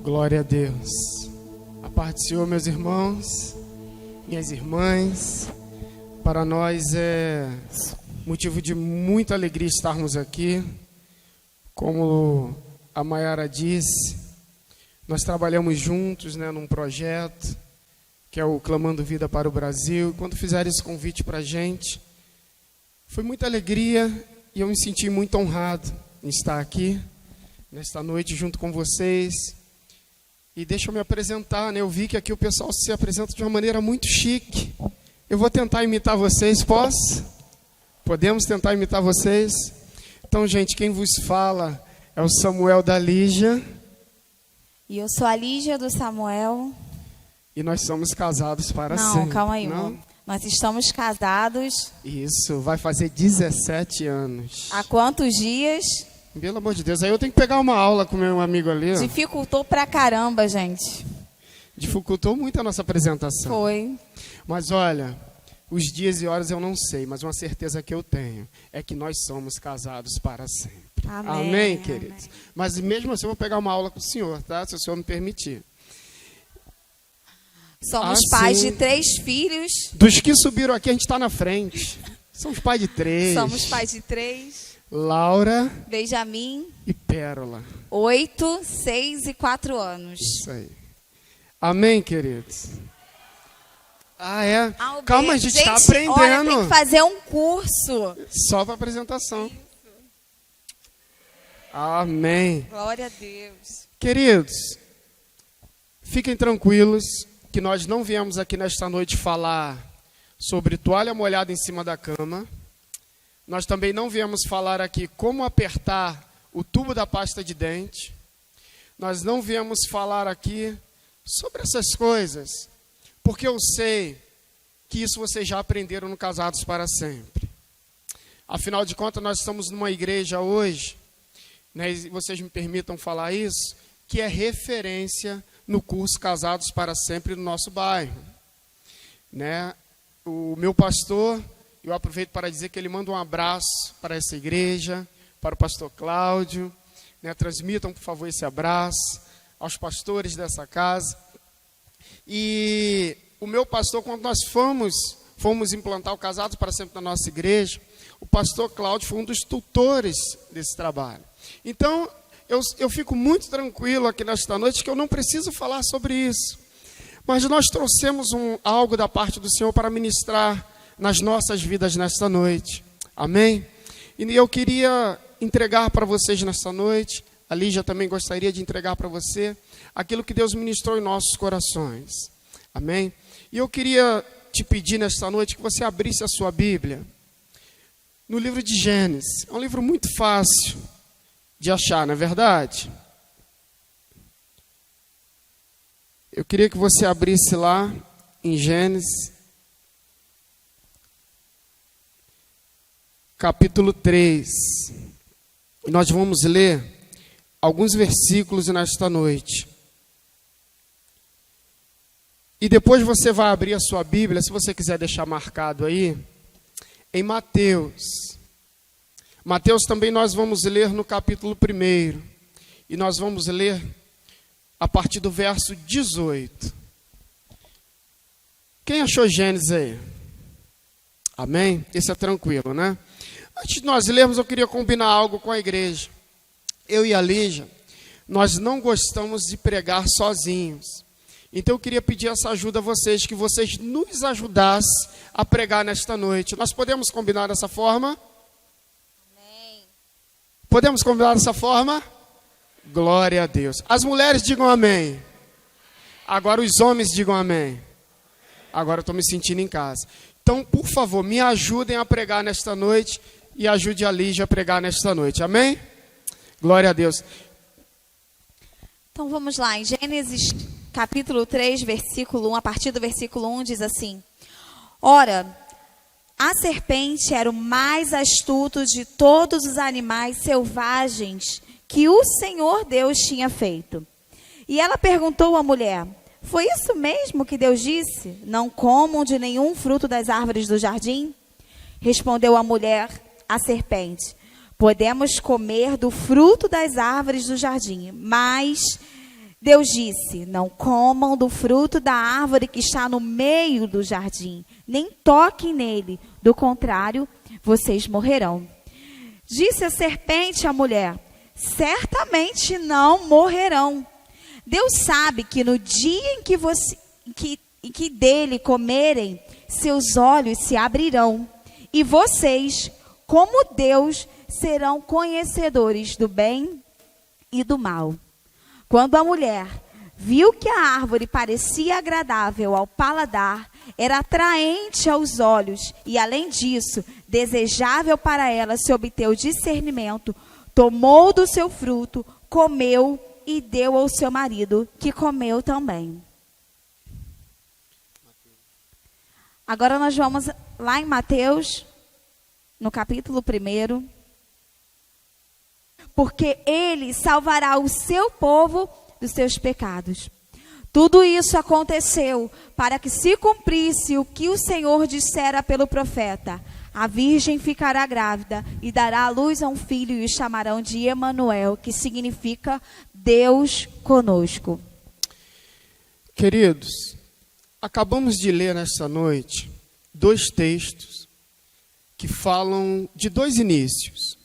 Glória a Deus. A paz do Senhor, meus irmãos, minhas irmãs. Para nós é motivo de muita alegria estarmos aqui. Como a Mayara disse, nós trabalhamos juntos, num projeto que é o Clamando Vida para o Brasil. Quando fizeram esse convite para a gente, foi muita alegria e eu me senti muito honrado em estar aqui nesta noite junto com vocês. E deixa eu me apresentar, Eu vi que aqui o pessoal se apresenta de uma maneira muito chique. Eu vou tentar imitar vocês, posso? Podemos tentar imitar vocês? Então, gente, quem vos fala é o Samuel da Lígia. E eu sou a Lígia do Samuel. E nós somos casados para sempre. Não, calma aí, não? amor. Nós estamos casados. Isso, vai fazer 17 anos. Há quantos dias? Pelo amor de Deus, aí eu tenho que pegar uma aula com meu amigo ali. Ó. Dificultou pra caramba, gente. Dificultou muito a nossa apresentação. Foi. Mas olha, os dias e horas eu não sei, mas uma certeza que eu tenho é que nós somos casados para sempre. Amém, queridos? amém. Mas mesmo assim eu vou pegar uma aula com o senhor, tá? Se o senhor me permitir. Somos pais de 3 filhos. Dos que subiram aqui, a gente está na frente. Somos pais de 3. Somos pais de 3. Laura, Benjamin, e Pérola. 8, 6 e 4 anos. Isso aí. Amém, queridos? Ah, é? Calma, a gente está aprendendo. Olha, tem que fazer um curso. Só para apresentação. Amém. Glória a Deus. Queridos, fiquem tranquilos que nós não viemos aqui nesta noite falar sobre toalha molhada em cima da cama. Nós também não viemos falar aqui como apertar o tubo da pasta de dente. Nós não viemos falar aqui sobre essas coisas, porque eu sei que isso vocês já aprenderam no Casados para Sempre. Afinal de contas, nós estamos numa igreja hoje, e vocês me permitam falar isso, que é referência no curso Casados para Sempre no nosso bairro. O meu pastor, eu aproveito para dizer que ele manda um abraço para essa igreja, para o pastor Cláudio. Transmitam, por favor, esse abraço aos pastores dessa casa. E o meu pastor, quando nós fomos implantar o Casados para Sempre na nossa igreja, o pastor Cláudio foi um dos tutores desse trabalho. Então, eu fico muito tranquilo aqui nesta noite que eu não preciso falar sobre isso. Mas nós trouxemos algo da parte do Senhor para ministrar nas nossas vidas nesta noite. Amém? E eu queria entregar para vocês nesta noite, a Lígia também gostaria de entregar para você, aquilo que Deus ministrou em nossos corações. Amém? E eu queria te pedir nesta noite que você abrisse a sua Bíblia no livro de Gênesis. É um livro muito fácil de achar, não é verdade? Eu queria que você abrisse lá em Gênesis, capítulo 3. E nós vamos ler alguns versículos nesta noite. E depois você vai abrir a sua Bíblia, se você quiser deixar marcado aí, em Mateus. Mateus também nós vamos ler no capítulo 1. E nós vamos ler a partir do verso 18. Quem achou Gênesis aí? Amém? Esse é tranquilo, né? Antes de nós lermos, eu queria combinar algo com a igreja. Eu e a Lígia, nós não gostamos de pregar sozinhos. Então eu queria pedir essa ajuda a vocês, que vocês nos ajudassem a pregar nesta noite. Nós podemos combinar dessa forma? Amém. Podemos combinar dessa forma? Glória a Deus. As mulheres digam amém. Agora os homens digam amém. Agora eu estou me sentindo em casa. Então, por favor, me ajudem a pregar nesta noite e ajude a Lígia a pregar nesta noite. Amém? Glória a Deus. Então vamos lá, em Gênesis capítulo 3, versículo 1, a partir do versículo 1 diz assim: Ora, a serpente era o mais astuto de todos os animais selvagens que o Senhor Deus tinha feito. E ela perguntou à mulher: Foi isso mesmo que Deus disse? Não comam de nenhum fruto das árvores do jardim? Respondeu a mulher à serpente: Podemos comer do fruto das árvores do jardim, mas Deus disse: não comam do fruto da árvore que está no meio do jardim, nem toquem nele, do contrário, vocês morrerão. Disse a serpente à mulher: certamente não morrerão. Deus sabe que no dia em que dele comerem, seus olhos se abrirão, e vocês, como Deus, serão conhecedores do bem e do mal. Quando a mulher viu que a árvore parecia agradável ao paladar, era atraente aos olhos e, além disso, desejável para ela se obter o discernimento, tomou do seu fruto, comeu e deu ao seu marido, que comeu também. Agora nós vamos lá em Mateus, no capítulo 1. Porque ele salvará o seu povo dos seus pecados. Tudo isso aconteceu para que se cumprisse o que o Senhor dissera pelo profeta: a virgem ficará grávida e dará à luz a um filho e o chamarão de Emanuel, que significa Deus conosco. Queridos, acabamos de ler nesta noite 2 textos que falam de 2 inícios.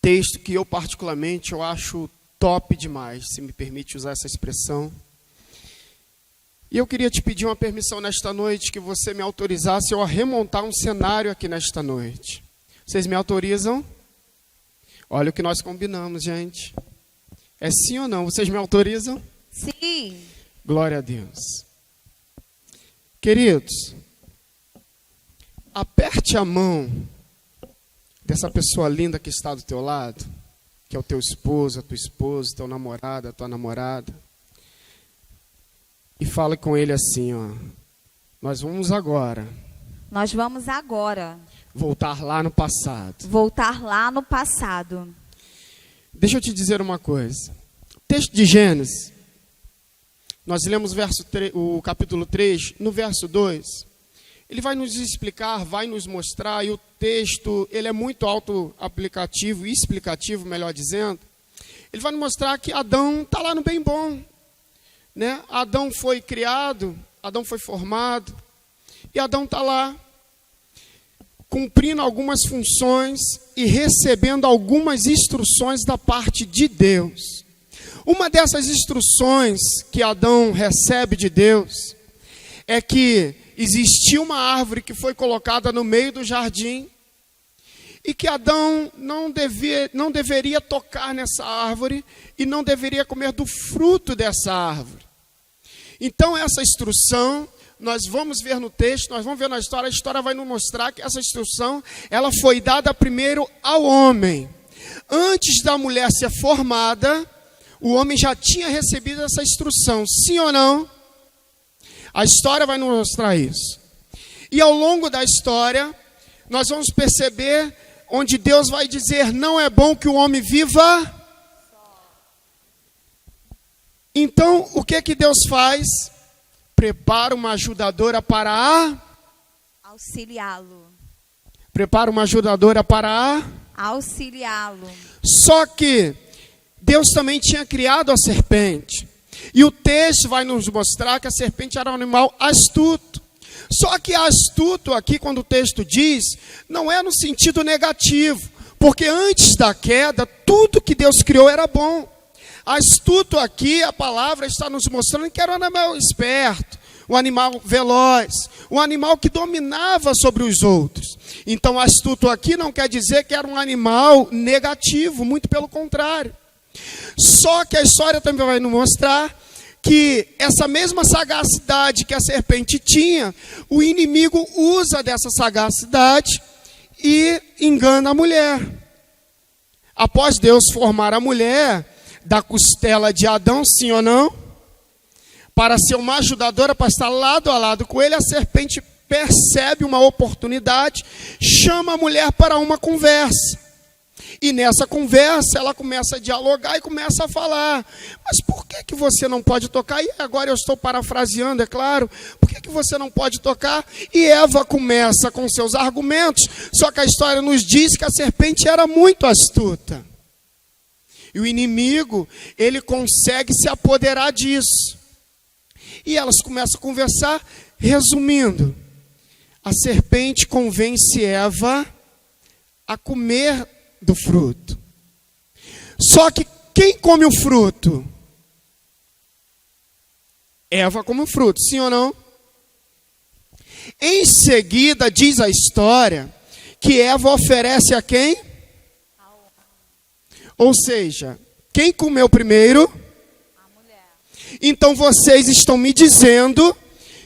Texto que eu particularmente eu acho top demais, se me permite usar essa expressão. E eu queria te pedir uma permissão nesta noite, que você me autorizasse eu a remontar um cenário aqui nesta noite. Vocês me autorizam? Olha o que nós combinamos, gente. É sim ou não? Vocês me autorizam? Sim. Glória a Deus. Queridos, aperte a mão dessa pessoa linda que está do teu lado, que é o teu esposo, a tua esposa, teu namorado, a tua namorada, e fala com ele assim, ó: nós vamos agora voltar lá no passado. Deixa eu te dizer uma coisa. Texto de Gênesis, nós lemos o capítulo 3, no verso 2, ele vai nos explicar, vai nos mostrar, e o texto ele é muito auto-aplicativo, explicativo, melhor dizendo. Ele vai nos mostrar que Adão está lá no bem bom, né? Adão foi criado, Adão foi formado, e Adão está lá, cumprindo algumas funções e recebendo algumas instruções da parte de Deus. Uma dessas instruções que Adão recebe de Deus é que existia uma árvore que foi colocada no meio do jardim e que Adão não deveria tocar nessa árvore e não deveria comer do fruto dessa árvore. Então essa instrução, nós vamos ver no texto, nós vamos ver na história, a história vai nos mostrar que essa instrução, ela foi dada primeiro ao homem. Antes da mulher ser formada, o homem já tinha recebido essa instrução, sim ou não? A história vai nos mostrar isso. E ao longo da história, nós vamos perceber onde Deus vai dizer: não é bom que o homem viva. Então, o que Deus faz? Prepara uma ajudadora para auxiliá-lo. Prepara uma ajudadora para auxiliá-lo. Só que Deus também tinha criado a serpente. E o texto vai nos mostrar que a serpente era um animal astuto. Só que astuto aqui, quando o texto diz, não é no sentido negativo. Porque antes da queda, tudo que Deus criou era bom. Astuto aqui, a palavra está nos mostrando que era um animal esperto, um animal veloz, um animal que dominava sobre os outros. Então, astuto aqui não quer dizer que era um animal negativo, muito pelo contrário. Só que a história também vai nos mostrar que essa mesma sagacidade que a serpente tinha, o inimigo usa dessa sagacidade e engana a mulher. Após Deus formar a mulher da costela de Adão, sim ou não, para ser uma ajudadora, para estar lado a lado com ele, a serpente percebe uma oportunidade, chama a mulher para uma conversa. E nessa conversa ela começa a dialogar e começa a falar: mas por que você não pode tocar? E agora eu estou parafraseando, é claro. Por que você não pode tocar? E Eva começa com seus argumentos. Só que a história nos diz que a serpente era muito astuta. E o inimigo, ele consegue se apoderar disso. E elas começam a conversar, resumindo. A serpente convence Eva a comer do fruto. Só que quem come o fruto? Eva come o fruto, sim ou não? Em seguida, diz a história, que Eva oferece a quem? Ou seja, quem comeu primeiro? A mulher. Então vocês estão me dizendo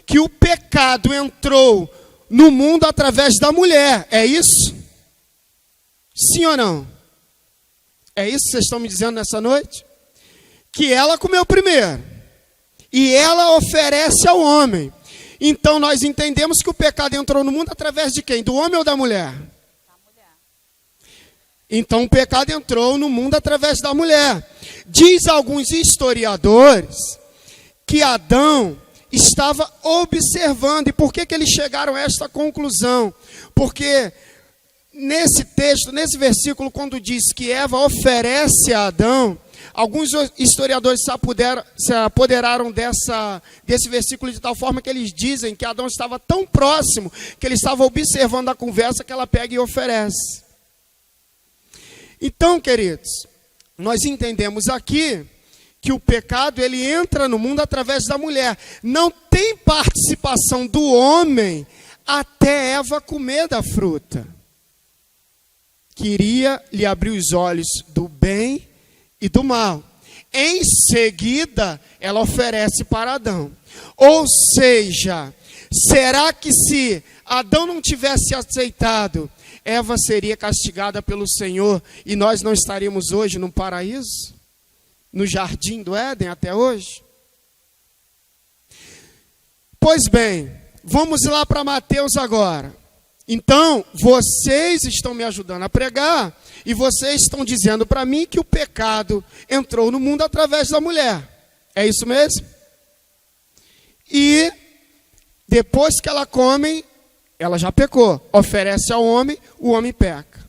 que o pecado entrou no mundo através da mulher, é isso? Sim ou não? É isso que vocês estão me dizendo nessa noite? Que ela comeu primeiro. E ela oferece ao homem. Então nós entendemos que o pecado entrou no mundo através de quem? Do homem ou da mulher? Da mulher. Então o pecado entrou no mundo através da mulher. Diz alguns historiadores que Adão estava observando. E por que eles chegaram a esta conclusão? Porque nesse texto, nesse versículo, quando diz que Eva oferece a Adão, alguns historiadores se apoderaram desse versículo de tal forma que eles dizem que Adão estava tão próximo que ele estava observando a conversa que ela pega e oferece. Então, queridos, nós entendemos aqui que o pecado ele entra no mundo através da mulher. Não tem participação do homem até Eva comer da fruta. Queria lhe abrir os olhos do bem e do mal. Em seguida, ela oferece para Adão. Ou seja, será que se Adão não tivesse aceitado, Eva seria castigada pelo Senhor e nós não estaríamos hoje no paraíso? No jardim do Éden até hoje? Pois bem, vamos lá para Mateus agora. Então, vocês estão me ajudando a pregar e vocês estão dizendo para mim que o pecado entrou no mundo através da mulher. É isso mesmo? E depois que ela come, ela já pecou. Oferece ao homem, o homem peca.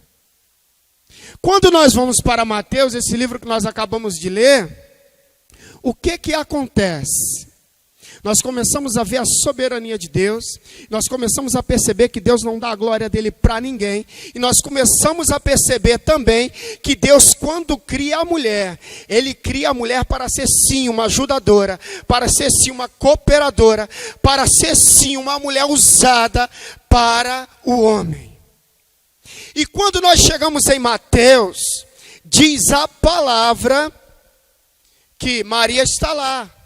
Quando nós vamos para Mateus, esse livro que nós acabamos de ler, o que acontece? Nós começamos a ver a soberania de Deus, nós começamos a perceber que Deus não dá a glória dele para ninguém, e nós começamos a perceber também que Deus, quando cria a mulher, ele cria a mulher para ser sim uma ajudadora, para ser sim uma cooperadora, para ser sim uma mulher usada para o homem. E quando nós chegamos em Mateus, diz a palavra que Maria está lá,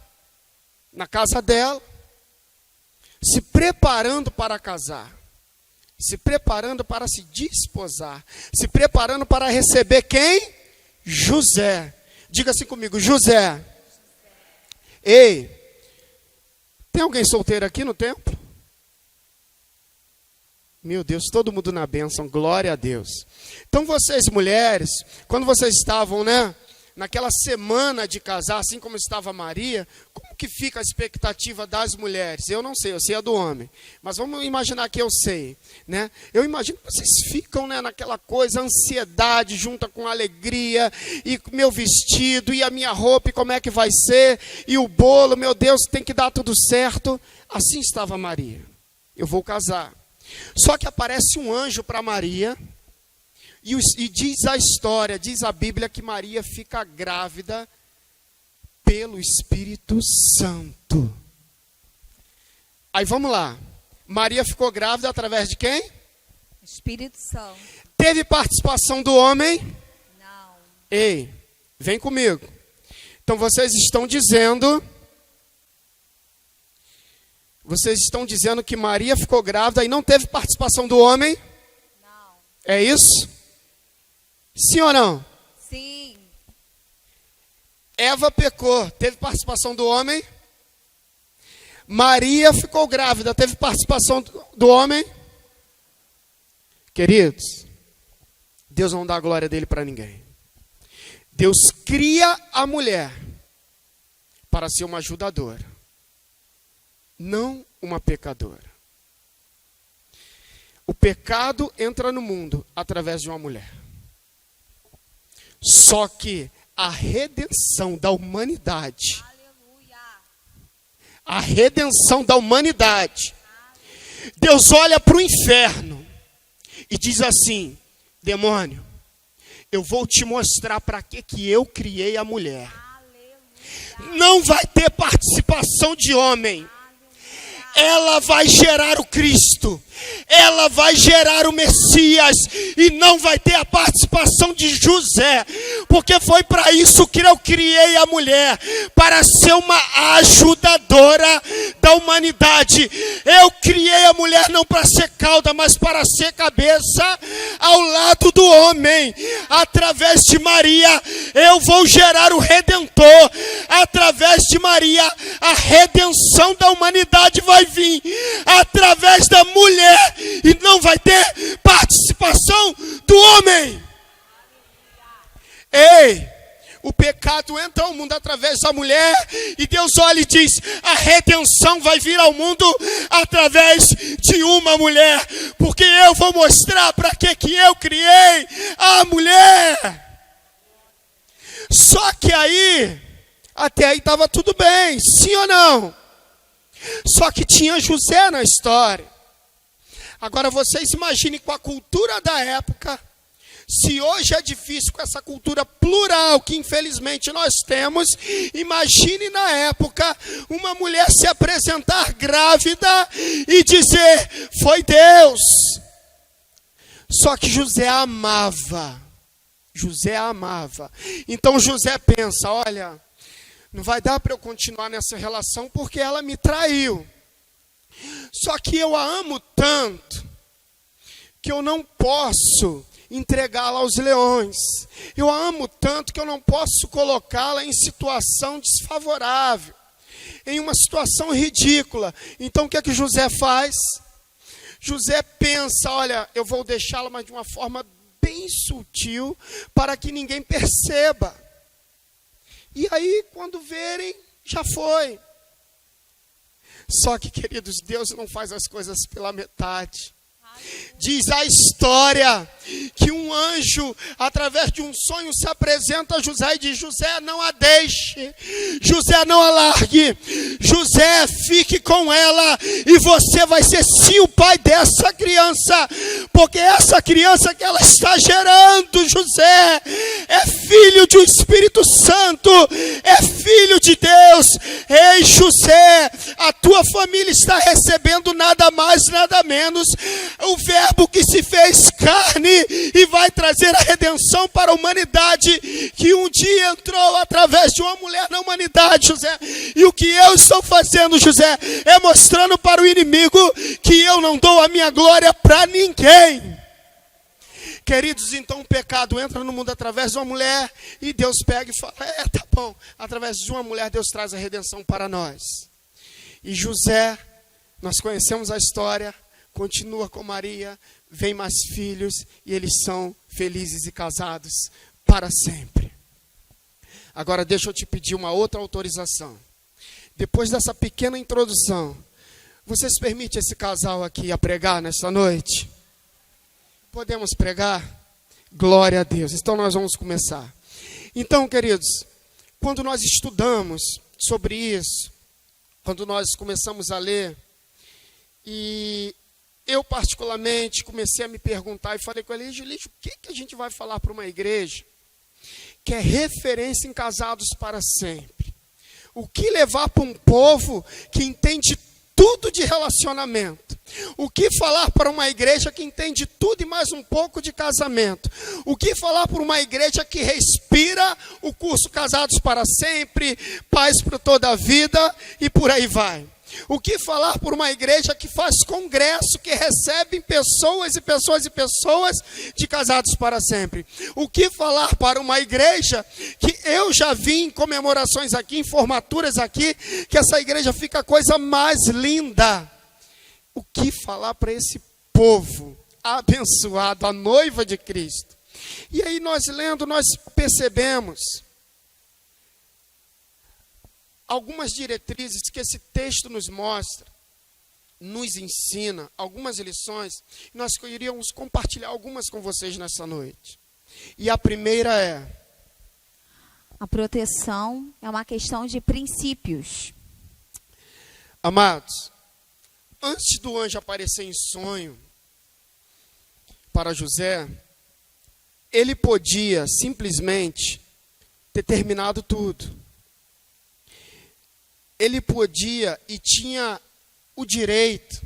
na casa dela, se preparando para casar, se preparando para se desposar, se preparando para receber quem? José. Diga assim comigo, José. Ei, tem alguém solteiro aqui no templo? Meu Deus, todo mundo na bênção, glória a Deus. Então vocês mulheres, quando vocês estavam, naquela semana de casar, assim como estava Maria, como que fica a expectativa das mulheres? Eu não sei, eu sei a do homem. Mas vamos imaginar que eu sei, Eu imagino que vocês ficam, naquela coisa, ansiedade junta com alegria, e meu vestido, e a minha roupa, e como é que vai ser, e o bolo, meu Deus, tem que dar tudo certo. Assim estava Maria. Eu vou casar. Só que aparece um anjo para Maria, e diz a história, diz a Bíblia que Maria fica grávida pelo Espírito Santo. Aí vamos lá. Maria ficou grávida através de quem? Espírito Santo. Teve participação do homem? Não. Ei, vem comigo. Então vocês estão dizendo que Maria ficou grávida e não teve participação do homem? Não. É isso? Sim ou não? Sim. Eva pecou, teve participação do homem? Maria ficou grávida, teve participação do homem? Queridos, Deus não dá a glória dele para ninguém. Deus cria a mulher para ser uma ajudadora, não uma pecadora. O pecado entra no mundo através de uma mulher. Só que a redenção da humanidade. A redenção da humanidade. Deus olha para o inferno e diz assim: demônio, eu vou te mostrar para que eu criei a mulher. Não vai ter participação de homem. Ela vai gerar o Cristo. Ela vai gerar o Messias. E não vai ter a participação de José. Porque foi para isso que eu criei a mulher. Para ser uma ajudadora da humanidade. Eu criei a mulher não para ser cauda, mas para ser cabeça ao lado do homem. Através de Maria, eu vou gerar o Redentor. Através de Maria, a redenção da humanidade vai vir através da mulher e não vai ter participação do homem. Ei, o pecado entra ao mundo através da mulher e Deus olha e diz: a redenção vai vir ao mundo através de uma mulher, porque eu vou mostrar para que eu criei a mulher. Só que aí, até aí estava tudo bem, sim ou não? Só que tinha José na história. Agora vocês imaginem com a cultura da época, se hoje é difícil com essa cultura plural que infelizmente nós temos, imagine na época uma mulher se apresentar grávida e dizer: foi Deus. Só que José amava. José amava. Então José pensa: olha, não vai dar para eu continuar nessa relação porque ela me traiu. Só que eu a amo tanto que eu não posso entregá-la aos leões. Eu a amo tanto que eu não posso colocá-la em situação desfavorável, em uma situação ridícula. Então o que é que José faz? José pensa: olha, eu vou deixá-la, mas de uma forma bem sutil, para que ninguém perceba. E aí, quando verem, já foi. Só que, queridos, Deus não faz as coisas pela metade. Diz a história que um anjo, através de um sonho, se apresenta a José e diz: José, não a deixe, José, não a largue, José, fique com ela, e você vai ser sim o pai dessa criança, porque essa criança que ela está gerando, José, é filho do Espírito Santo, é filho de Deus. Ei, José, a tua família está recebendo nada mais, nada menos, o verbo que se fez carne e vai trazer a redenção para a humanidade, que um dia entrou através de uma mulher na humanidade, José. E o que eu estou fazendo, José, é mostrando para o inimigo que eu não dou a minha glória para ninguém. Queridos, então o pecado entra no mundo através de uma mulher e Deus pega e fala: tá bom, através de uma mulher Deus traz a redenção para nós. E José, nós conhecemos a história, continua com Maria, vem mais filhos e eles são felizes e casados para sempre. Agora deixa eu te pedir uma outra autorização. Depois dessa pequena introdução, vocês permitem esse casal aqui a pregar nesta noite? Podemos pregar? Glória a Deus. Então nós vamos começar. Então, queridos, quando nós estudamos sobre isso, quando nós começamos a ler, e eu particularmente comecei a me perguntar e falei com ele: Lídio, o que a gente vai falar para uma igreja que é referência em casados para sempre? O que levar para um povo que entende tudo de relacionamento? O que falar para uma igreja que entende tudo e mais um pouco de casamento? O que falar para uma igreja que respira o curso Casados para Sempre, Paz para toda a vida e por aí vai? O que falar por uma igreja que faz congresso, que recebe pessoas e pessoas e pessoas de casados para sempre? O que falar para uma igreja que eu já vi em comemorações aqui, em formaturas aqui, que essa igreja fica a coisa mais linda? O que falar para esse povo abençoado, a noiva de Cristo? E aí nós lendo, nós percebemos algumas diretrizes que esse texto nos mostra, nos ensina, algumas lições. Nós queríamos compartilhar algumas com vocês nessa noite. E a primeira é: A proteção é uma questão de princípios. Amados, antes do anjo aparecer em sonho para José, ele podia simplesmente ter terminado tudo. Ele podia e tinha o direito,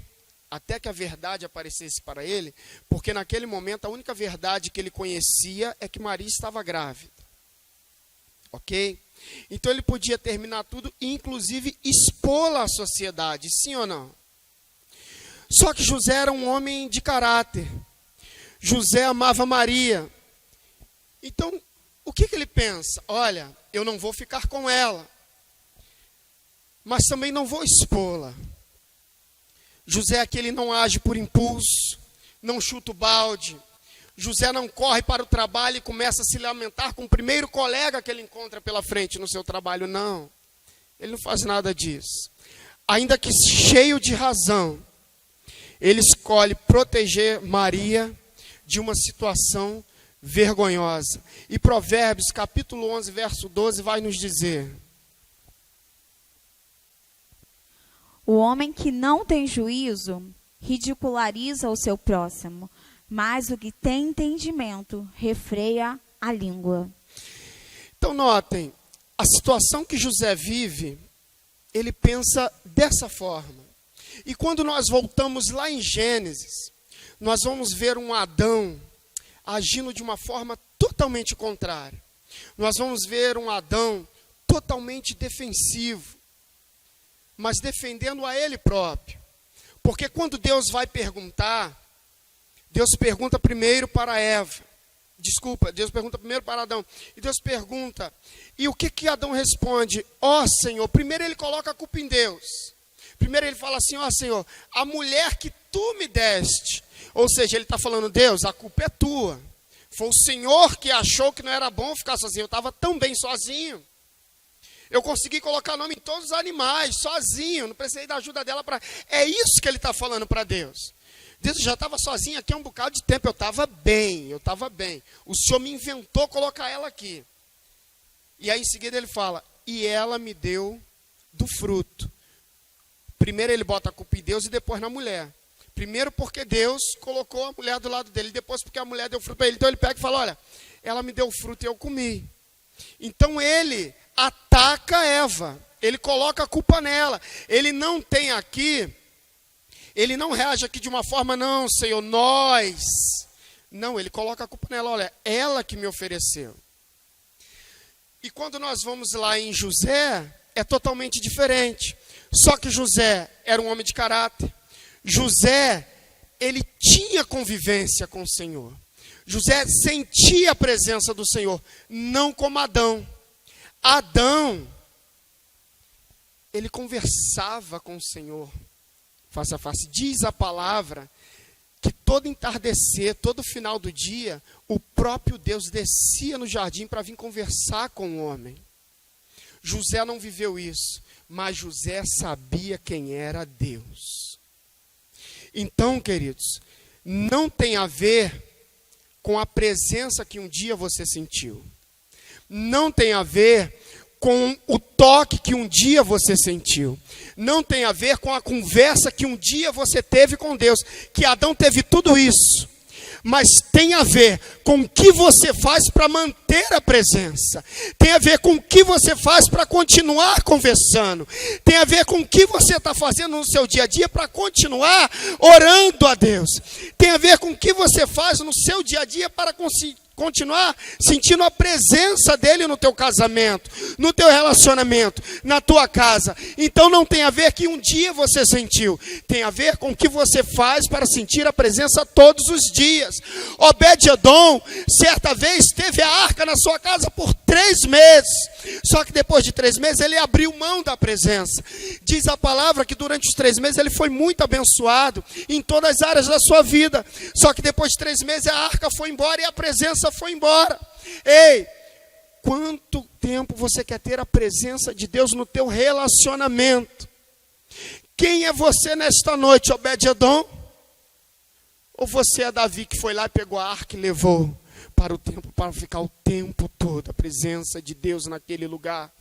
até que a verdade aparecesse para ele, porque naquele momento a única verdade que ele conhecia é que Maria estava grávida. Ok? Então ele podia terminar tudo e inclusive expô-la à sociedade, sim ou não? Só que José era um homem de caráter. José amava Maria. Então, o que ele pensa? Olha, eu não vou ficar com ela, mas também não vou expô-la. José aqui, ele não age por impulso, não chuta o balde. José não corre para o trabalho e começa a se lamentar com o primeiro colega que ele encontra pela frente no seu trabalho, não. Ele não faz nada disso. Ainda que cheio de razão, ele escolhe proteger Maria de uma situação vergonhosa. E Provérbios, capítulo 11, verso 12, vai nos dizer: o homem que não tem juízo ridiculariza o seu próximo, mas o que tem entendimento refreia a língua. Então notem, a situação que José vive, ele pensa dessa forma. E quando nós voltamos lá em Gênesis, nós vamos ver um Adão agindo de uma forma totalmente contrária. Nós vamos ver um Adão totalmente defensivo, mas defendendo a ele próprio. Porque quando Deus vai perguntar, Deus pergunta primeiro para Eva. Desculpa, Deus pergunta primeiro para Adão. E Deus pergunta, e o que Adão responde? Ó Senhor, primeiro ele coloca a culpa em Deus. Primeiro ele fala assim, ó Senhor, a mulher que tu me deste. Ou seja, ele está falando, Deus, a culpa é tua. Foi o Senhor que achou que não era bom ficar sozinho. Eu estava tão bem sozinho. Eu consegui colocar nome em todos os animais, sozinho. Não precisei da ajuda dela para... É isso que ele está falando para Deus. Deus, eu já estava sozinho aqui há um bocado de tempo. Eu estava bem. O Senhor me inventou colocar ela aqui. E aí em seguida ele fala, e ela me deu do fruto. Primeiro ele bota a culpa em Deus e depois na mulher. Primeiro porque Deus colocou a mulher do lado dele. Depois porque a mulher deu fruto para ele. Então ele pega e fala, olha, ela me deu fruto e eu comi. Então ele ataca Eva. Ele coloca a culpa nela. Ele não tem aqui, ele não reage aqui de uma forma, não, Senhor, nós. Não, ele coloca a culpa nela. Olha, ela que me ofereceu. E quando nós vamos lá em José, é totalmente diferente. Só que José era um homem de caráter. José, ele tinha convivência com o Senhor. José sentia a presença do Senhor, não como Adão. Adão, ele conversava com o Senhor face a face. Diz a palavra que todo entardecer, todo final do dia, o próprio Deus descia no jardim para vir conversar com o homem. José não viveu isso, mas José sabia quem era Deus. Então, queridos, não tem a ver com a presença que um dia você sentiu. Não tem a ver com o toque que um dia você sentiu. Não tem a ver com a conversa que um dia você teve com Deus. Que Adão teve tudo isso. Mas tem a ver com o que você faz para manter a presença. Tem a ver com o que você faz para continuar conversando. Tem a ver com o que você está fazendo no seu dia a dia para continuar orando a Deus. Tem a ver com o que você faz no seu dia a dia para continuar sentindo a presença dele no teu casamento, no teu relacionamento, na tua casa. Então não tem a ver que um dia você sentiu, tem a ver com o que você faz para sentir a presença todos os dias. Obed-edom, certa vez, teve a arca na sua casa por 3 meses, só que depois de 3 meses ele abriu mão da presença. Diz a palavra que durante os 3 meses ele foi muito abençoado em todas as áreas da sua vida, só que depois de 3 meses a arca foi embora e a presença foi embora. Ei, quanto tempo você quer ter a presença de Deus no teu relacionamento? Quem é você nesta noite, Obed-edom? Ou você é Davi que foi lá e pegou a arca e levou? separa o tempo para ficar o tempo todo, a presença de Deus naquele lugar.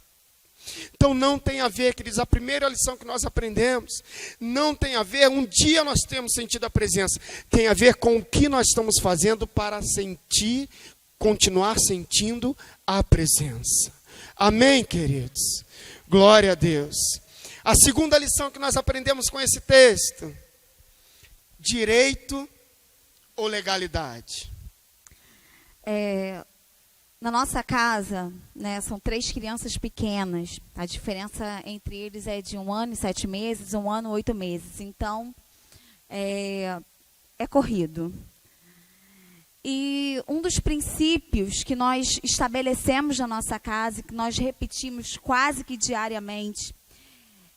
Então não tem a ver, queridos, a primeira lição que nós aprendemos, não tem a ver, um dia nós temos sentido a presença, tem a ver com o que nós estamos fazendo para sentir, continuar sentindo a presença. Amém, queridos? Glória a Deus. A segunda lição que nós aprendemos com esse texto, direito ou legalidade? Na nossa casa, né, são 3 crianças pequenas. A diferença entre eles é de 1 ano e 7 meses, 1 ano e 8 meses. Então, é corrido. E um dos princípios que nós estabelecemos na nossa casa, que nós repetimos quase que diariamente,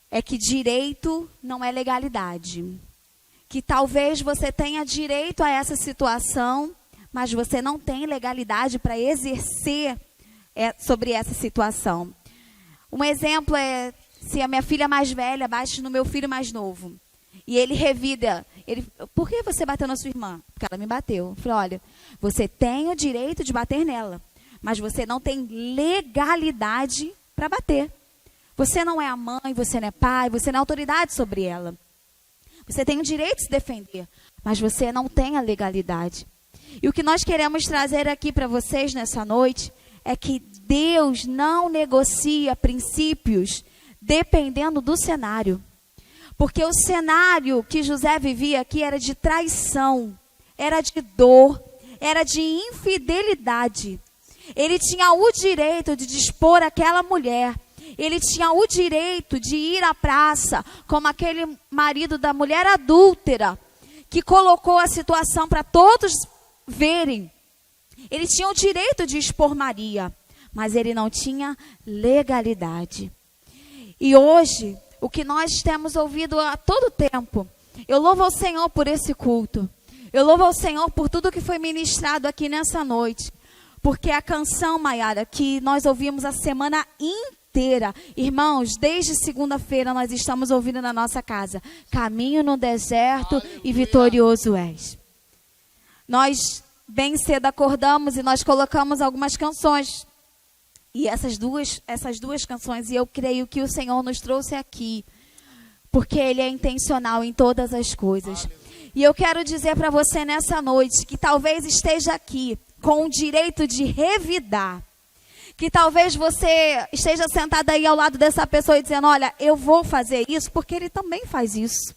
é que direito não é legalidade. Que talvez você tenha direito a essa situação, mas você não tem legalidade para exercer sobre essa situação. Um exemplo é se a minha filha mais velha bate no meu filho mais novo. E ele revida. Por que você bateu na sua irmã? Porque ela me bateu. Eu falei, olha, você tem o direito de bater nela, mas você não tem legalidade para bater. Você não é a mãe, você não é pai, você não é autoridade sobre ela. Você tem o direito de se defender, mas você não tem a legalidade. E o que nós queremos trazer aqui para vocês nessa noite é que Deus não negocia princípios dependendo do cenário. Porque o cenário que José vivia aqui era de traição, era de dor, era de infidelidade. Ele tinha o direito de dispor aquela mulher. Ele tinha o direito de ir à praça, como aquele marido da mulher adúltera, que colocou a situação para todos verem. Ele tinha o direito de expor Maria, mas ele não tinha legalidade. E hoje, o que nós temos ouvido a todo tempo, eu louvo ao Senhor por esse culto. Eu louvo ao Senhor por tudo que foi ministrado aqui nessa noite. Porque a canção, Maiara, que nós ouvimos a semana inteira, irmãos, desde segunda-feira nós estamos ouvindo na nossa casa, Caminho no deserto. Aleluia. E vitorioso és. Nós bem cedo acordamos e nós colocamos algumas canções. E essas duas canções, e eu creio que o Senhor nos trouxe aqui, porque Ele é intencional em todas as coisas. Aleluia. E eu quero dizer para você nessa noite, que talvez esteja aqui com o direito de revidar, que talvez você esteja sentado aí ao lado dessa pessoa e dizendo, olha, eu vou fazer isso, porque ele também faz isso.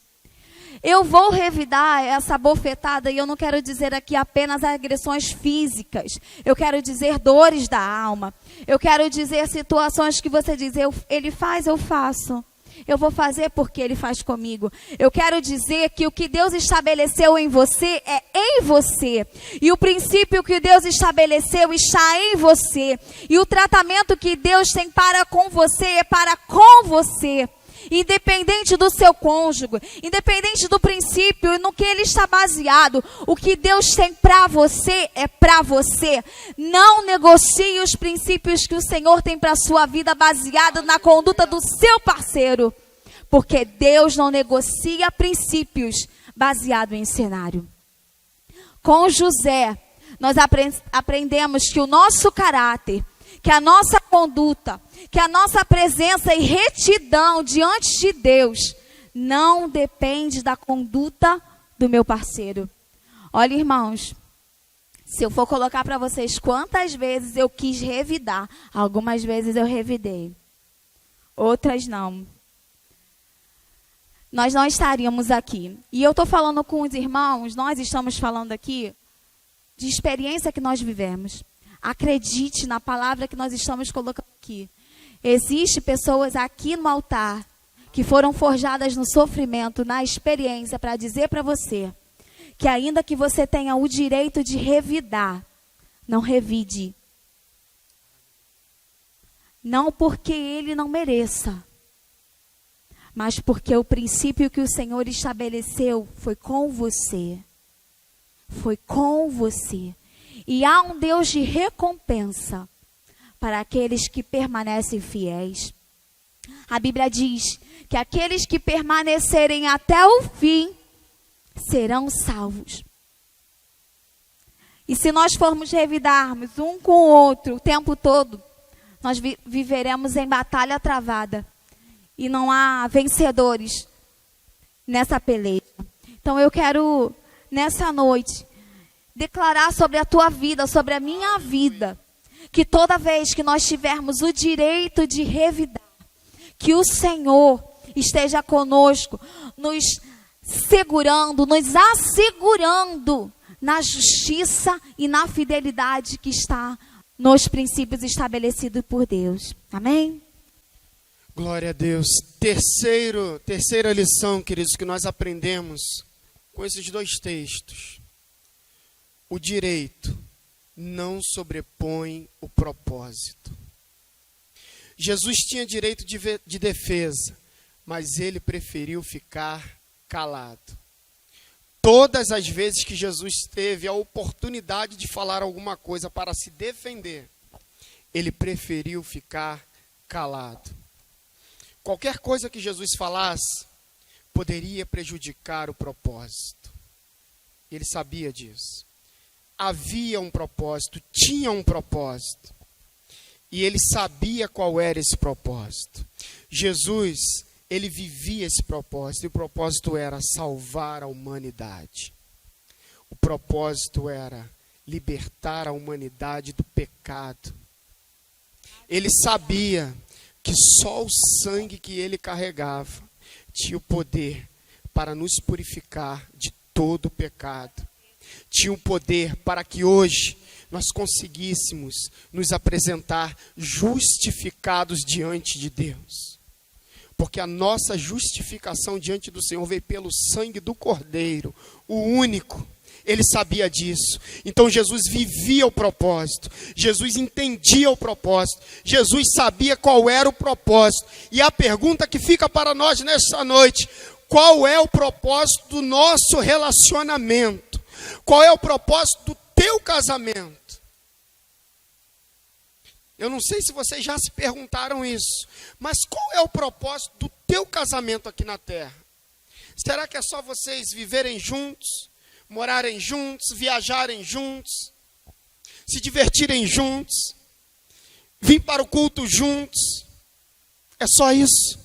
Eu vou revidar essa bofetada, e eu não quero dizer aqui apenas agressões físicas. Eu quero dizer dores da alma. Eu quero dizer situações que você diz, ele faz, eu faço. Eu vou fazer porque ele faz comigo. Eu quero dizer que o que Deus estabeleceu em você é em você. E o princípio que Deus estabeleceu está em você. E o tratamento que Deus tem para com você é para com você. Independente do seu cônjuge, independente do princípio no que ele está baseado, o que Deus tem para você é para você. Não negocie os princípios que o Senhor tem para a sua vida baseado na conduta do seu parceiro, porque Deus não negocia princípios baseado em cenário. Com José, nós aprendemos que o nosso caráter, que a nossa conduta, que a nossa presença e retidão diante de Deus não depende da conduta do meu parceiro. Olha, irmãos, se eu for colocar para vocês quantas vezes eu quis revidar, algumas vezes eu revidei, outras não. Nós não estaríamos aqui. E eu estou falando com os irmãos, nós estamos falando aqui de experiência que nós vivemos. Acredite na palavra que nós estamos colocando aqui. Existem pessoas aqui no altar que foram forjadas no sofrimento, na experiência, para dizer para você que ainda que você tenha o direito de revidar, não revide. Não porque ele não mereça, mas porque o princípio que o Senhor estabeleceu foi com você. Foi com você. E há um Deus de recompensa para aqueles que permanecem fiéis. A Bíblia diz que aqueles que permanecerem até o fim serão salvos. E se nós formos revidarmos um com o outro o tempo todo, nós viveremos em batalha travada. E não há vencedores nessa peleja. Então eu quero, nessa noite, declarar sobre a tua vida, sobre a minha vida, que toda vez que nós tivermos o direito de revidar, que o Senhor esteja conosco, nos segurando, nos assegurando na justiça e na fidelidade que está nos princípios estabelecidos por Deus. Amém? Glória a Deus. Terceira lição, queridos, que nós aprendemos com esses dois textos. O direito não sobrepõe o propósito. Jesus tinha direito de defesa, mas ele preferiu ficar calado. Todas as vezes que Jesus teve a oportunidade de falar alguma coisa para se defender, ele preferiu ficar calado. Qualquer coisa que Jesus falasse poderia prejudicar o propósito. Ele sabia disso. Havia um propósito, tinha um propósito. E ele sabia qual era esse propósito. Jesus, ele vivia esse propósito. E o propósito era salvar a humanidade. O propósito era libertar a humanidade do pecado. Ele sabia que só o sangue que ele carregava tinha o poder para nos purificar de todo o pecado. Tinha o poder para que hoje nós conseguíssemos nos apresentar justificados diante de Deus. Porque a nossa justificação diante do Senhor veio pelo sangue do Cordeiro, o único. Ele sabia disso. Então Jesus vivia o propósito. Jesus entendia o propósito. Jesus sabia qual era o propósito. E a pergunta que fica para nós nessa noite: qual é o propósito do nosso relacionamento? Qual é o propósito do teu casamento? Eu não sei se vocês já se perguntaram isso, mas qual é o propósito do teu casamento aqui na terra? Será que é só vocês viverem juntos, morarem juntos, viajarem juntos, se divertirem juntos, vir para o culto juntos? É só isso?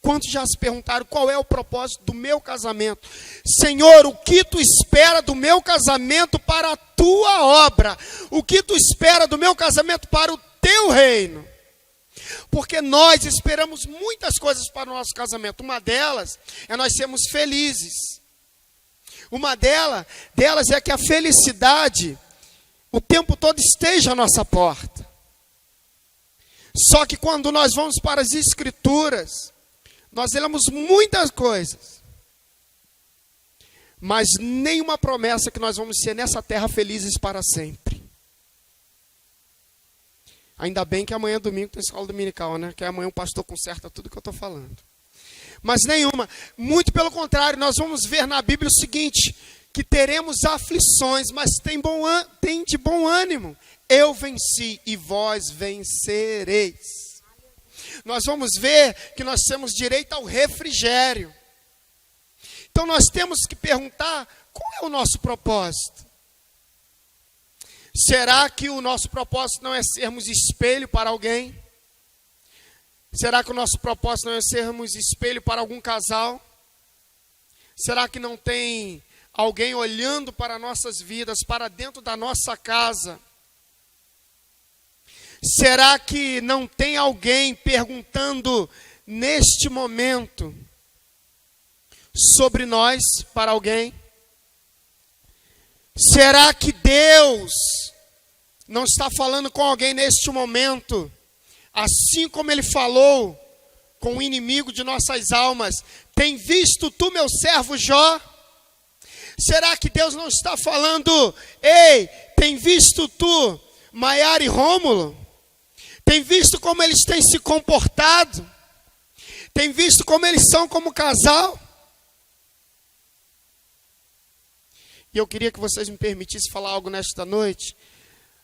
Quantos já se perguntaram qual é o propósito do meu casamento? Senhor, o que tu espera do meu casamento para a tua obra? O que tu espera do meu casamento para o teu reino? Porque nós esperamos muitas coisas para o nosso casamento. Uma delas é nós sermos felizes. Uma delas é que a felicidade o tempo todo esteja à nossa porta. Só que quando nós vamos para as Escrituras, nós lemos muitas coisas, mas nenhuma promessa que nós vamos ser nessa terra felizes para sempre. Ainda bem que amanhã é domingo tem escola dominical, né? Que amanhã o pastor conserta tudo que eu estou falando. Mas nenhuma. Muito pelo contrário, nós vamos ver na Bíblia o seguinte: que teremos aflições, mas tem de bom ânimo. Eu venci e vós vencereis. Nós vamos ver que nós temos direito ao refrigério. Então nós temos que perguntar: qual é o nosso propósito? Será que o nosso propósito não é sermos espelho para alguém? Será que o nosso propósito não é sermos espelho para algum casal? Será que não tem alguém olhando para nossas vidas, para dentro da nossa casa? Será que não tem alguém perguntando neste momento sobre nós para alguém? Será que Deus não está falando com alguém neste momento, assim como Ele falou com o inimigo de nossas almas? Tem visto tu, meu servo Jó? Será que Deus não está falando: ei, tem visto tu, Maiara e Rômulo? Tem visto como eles têm se comportado? Tem visto como eles são como casal? E eu queria que vocês me permitissem falar algo nesta noite,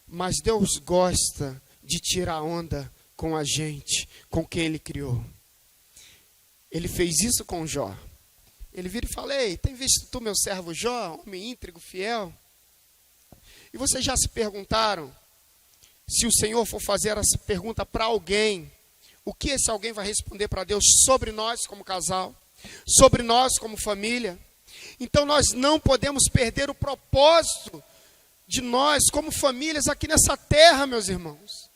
mas Deus gosta de tirar onda com a gente, com quem Ele criou. Ele fez isso com Jó. Ele vira e fala: ei, tem visto tu, meu servo Jó, homem íntegro, fiel? E vocês já se perguntaram, se o Senhor for fazer essa pergunta para alguém, o que esse alguém vai responder para Deus sobre nós como casal, sobre nós como família? Então nós não podemos perder o propósito de nós como famílias aqui nessa terra, meus irmãos.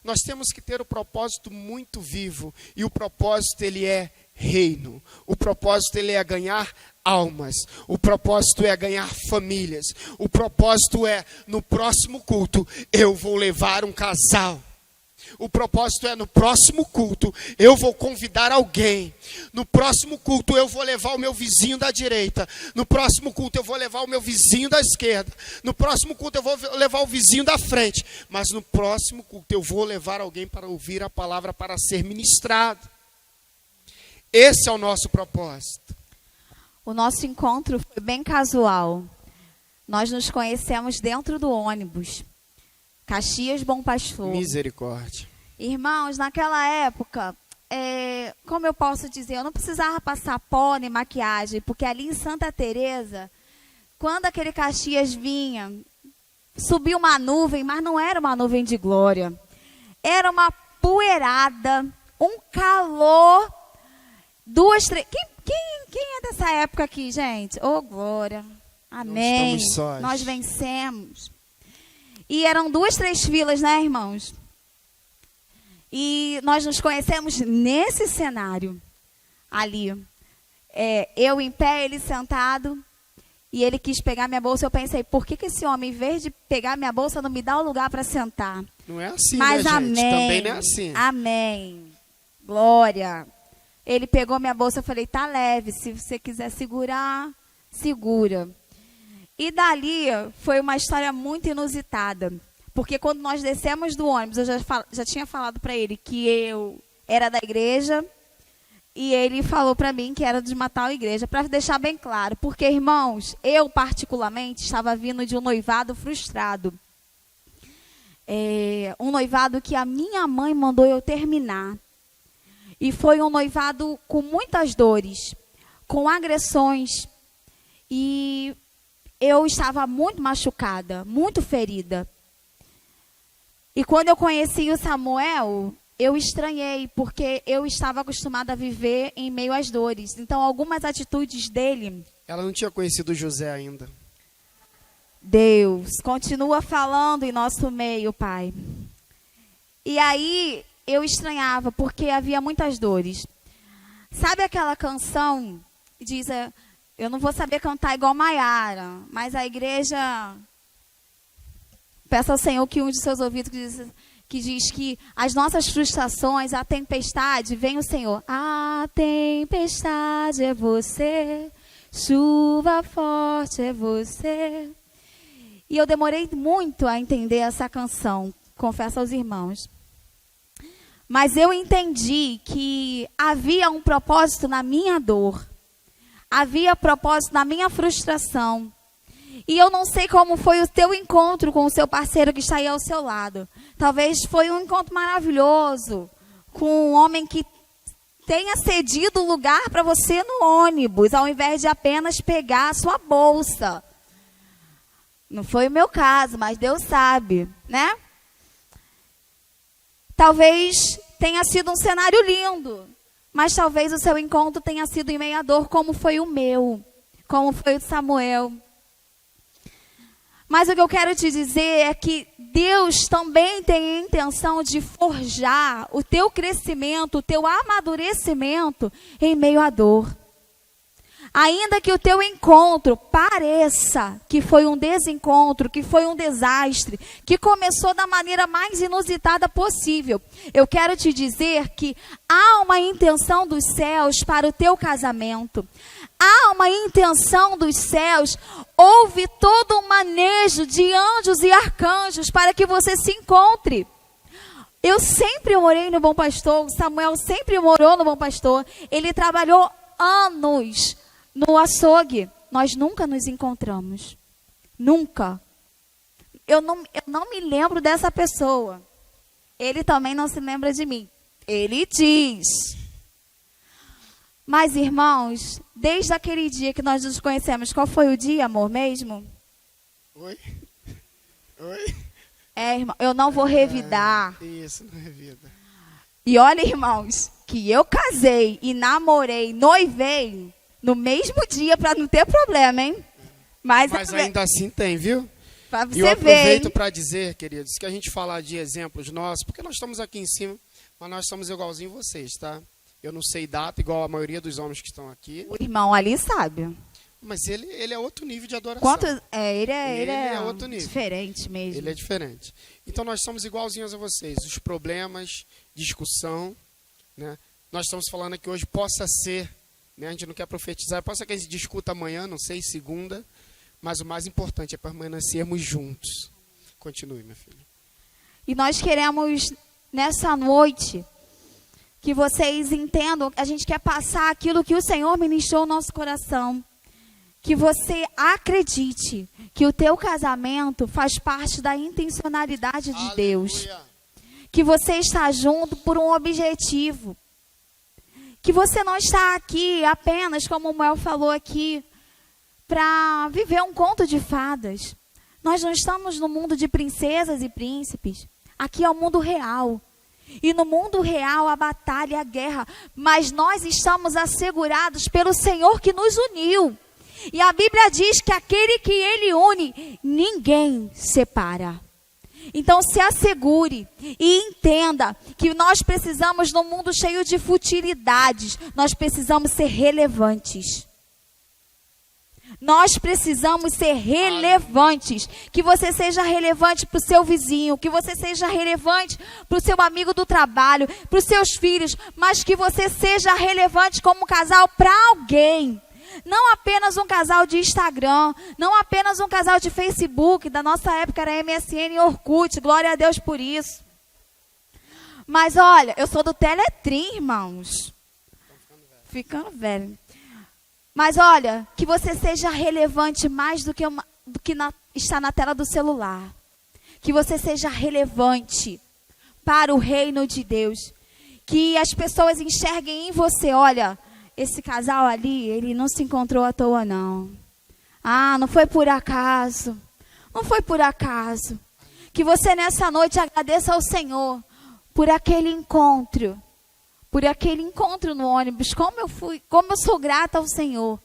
Nós temos que ter o propósito muito vivo, e o propósito ele é reino. O propósito ele é ganhar almas. O propósito é ganhar famílias. O propósito é, no próximo culto, eu vou levar um casal. O propósito é, no próximo culto, eu vou convidar alguém. No próximo culto, eu vou levar o meu vizinho da direita. No próximo culto, eu vou levar o meu vizinho da esquerda. No próximo culto, eu vou levar o vizinho da frente. Mas no próximo culto, eu vou levar alguém para ouvir a palavra, para ser ministrado. Esse é o nosso propósito. O nosso encontro foi bem casual. Nós nos conhecemos dentro do ônibus. Caxias, Bom Pastor. Misericórdia. Irmãos, naquela época, como eu posso dizer, eu não precisava passar pó nem maquiagem, porque ali em Santa Teresa, quando aquele Caxias vinha, subiu uma nuvem, mas não era uma nuvem de glória. Era uma poeirada, um calor, duas, três... Quem é dessa época aqui, gente? Oh, glória. Amém. Nós vencemos. E eram 2, 3 filas, né, irmãos? E nós nos conhecemos nesse cenário ali. Eu em pé, ele sentado. E ele quis pegar minha bolsa. Eu pensei, por que esse homem, em vez de pegar minha bolsa, não me dá o lugar para sentar? Não é assim, mas, né, amém, gente? Também não é assim. Amém. Glória. Ele pegou minha bolsa, eu falei, tá leve. Se você quiser segurar, segura. E dali foi uma história muito inusitada. Porque quando nós descemos do ônibus, eu já tinha falado para ele que eu era da igreja. E ele falou para mim que era de uma tal igreja. Para deixar bem claro. Porque, irmãos, eu particularmente estava vindo de um noivado frustrado. Um noivado que a minha mãe mandou eu terminar. E foi um noivado com muitas dores. Com agressões. E... eu estava muito machucada, muito ferida. E quando eu conheci o Samuel, eu estranhei, porque eu estava acostumada a viver em meio às dores. Então, algumas atitudes dele... Ela não tinha conhecido José ainda. Deus, continua falando em nosso meio, Pai. E aí, eu estranhava, porque havia muitas dores. Sabe aquela canção que diz... eu não vou saber cantar igual Maiara, mas a igreja, peça ao Senhor que unge seus ouvidos, que diz que as nossas frustrações, a tempestade, vem o Senhor. A tempestade é você, chuva forte é você. E eu demorei muito a entender essa canção, confesso aos irmãos. Mas eu entendi que havia um propósito na minha dor. Havia propósito na minha frustração. E eu não sei como foi o teu encontro com o seu parceiro que está aí ao seu lado. Talvez foi um encontro maravilhoso, com um homem que tenha cedido lugar para você no ônibus, ao invés de apenas pegar a sua bolsa. Não foi o meu caso, mas Deus sabe, né? Talvez tenha sido um cenário lindo. Mas talvez o seu encontro tenha sido em meio à dor, como foi o meu, como foi o de Samuel. Mas o que eu quero te dizer é que Deus também tem a intenção de forjar o teu crescimento, o teu amadurecimento em meio à dor. Ainda que o teu encontro pareça que foi um desencontro, que foi um desastre, que começou da maneira mais inusitada possível, eu quero te dizer que há uma intenção dos céus para o teu casamento. Há uma intenção dos céus, houve todo um manejo de anjos e arcanjos para que você se encontre. Eu sempre morei no Bom Pastor, o Samuel sempre morou no Bom Pastor, ele trabalhou anos no açougue. Nós nunca nos encontramos. Nunca. Eu não me lembro dessa pessoa. Ele também não se lembra de mim. Ele diz. Mas, irmãos, desde aquele dia que nós nos conhecemos, qual foi o dia, amor, mesmo? Oi? Oi? Irmão, eu não vou revidar. Isso, não revida. E olha, irmãos, que eu casei e namorei, noivei no mesmo dia para não ter problema, hein? Mas ainda assim tem, viu? Para você E eu ver, aproveito para dizer, queridos, que a gente falar de exemplos nossos, porque nós estamos aqui em cima, mas nós somos igualzinho vocês, tá? Eu não sei data, igual a maioria dos homens que estão aqui. O irmão ali sabe. Mas ele é outro nível de adoração. Ele é outro nível. Diferente mesmo. Ele é diferente. Então nós somos igualzinhos a vocês. Os problemas, discussão, né? Nós estamos falando aqui hoje, possa ser, né? A gente não quer profetizar, possa ser que a gente discuta amanhã, não sei, segunda, mas o mais importante é permanecermos juntos. Continue, minha filha. E nós queremos, nessa noite, que vocês entendam, a gente quer passar aquilo que o Senhor ministrou no nosso coração. Que você acredite que o teu casamento faz parte da intencionalidade de Deus. Que você está junto por um objetivo. Que você não está aqui apenas, como o Mel falou aqui, para viver um conto de fadas. Nós não estamos no mundo de princesas e príncipes. Aqui é o mundo real. E no mundo real a batalha e a guerra. Mas nós estamos assegurados pelo Senhor que nos uniu. E a Bíblia diz que aquele que Ele une, ninguém separa. Então se assegure e entenda que nós precisamos, num mundo cheio de futilidades, nós precisamos ser relevantes. Nós precisamos ser relevantes. Que você seja relevante para o seu vizinho, que você seja relevante para o seu amigo do trabalho, para os seus filhos, mas que você seja relevante como casal para alguém. Não apenas um casal de Instagram, não apenas um casal de Facebook, da nossa época era MSN e Orkut, glória a Deus por isso. Mas olha, eu sou do Teletrim, irmãos. Ficando velho. Mas olha, que você seja relevante mais do que está na tela do celular. Que você seja relevante para o reino de Deus. Que as pessoas enxerguem em você, olha, esse casal ali, ele não se encontrou à toa, não. Ah, não foi por acaso. Não foi por acaso. Que você nessa noite agradeça ao Senhor por aquele encontro. Por aquele encontro no ônibus. Como eu sou grata ao Senhor.